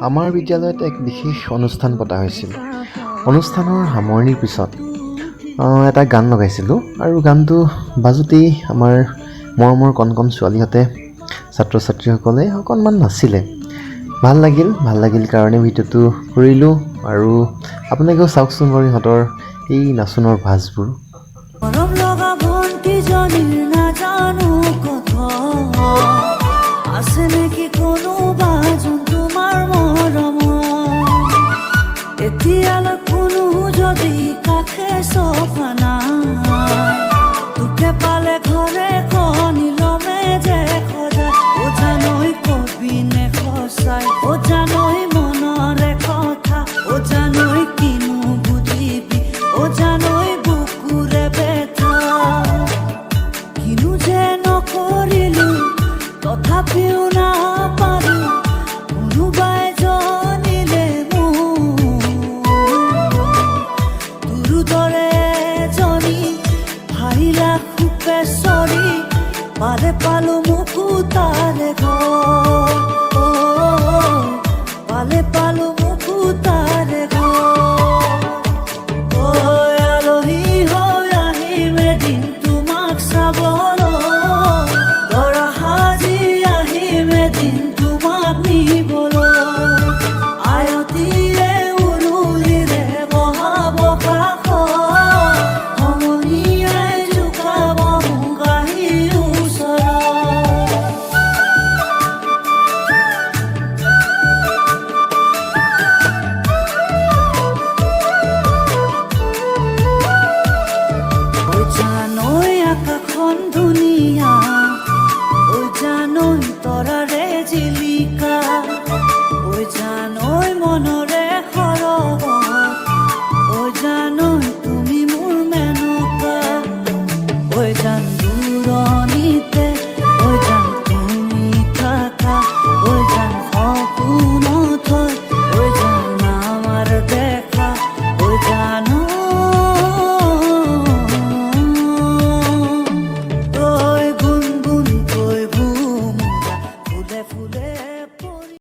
আমাৰ বিদ্যালয়ত এক বিশেষ অনুষ্ঠান পতা হৈছিল। অনুষ্ঠানৰ সামৰণিৰ পিছত এটা গান লগাইছিলোঁ আৰু গানটো বাজোতেই আমাৰ মৰমৰ কণ কণ ছোৱালীহঁতে ছাত্ৰ ছাত্ৰীসকলে অকণমান নাচিলে। ভাল লাগিল কাৰণে ভিডিঅ'টো কৰিলোঁ আৰু আপোনালোকেও চাওকচোন বাৰু ইহঁতৰ এই নাচোনৰ ভাঁজবোৰ। মৰম লগা ভণ্টিজনীৰ নাজানো কথা আছে নেকি কোনোবা যোন তোমাৰ মৰম এতিয়ালৈ কোনো যদি কাষে চফা নাই তোকে পালে ঘৰে কণী লমে যে সজাই জানৈ কবি নে সঁচাই জানো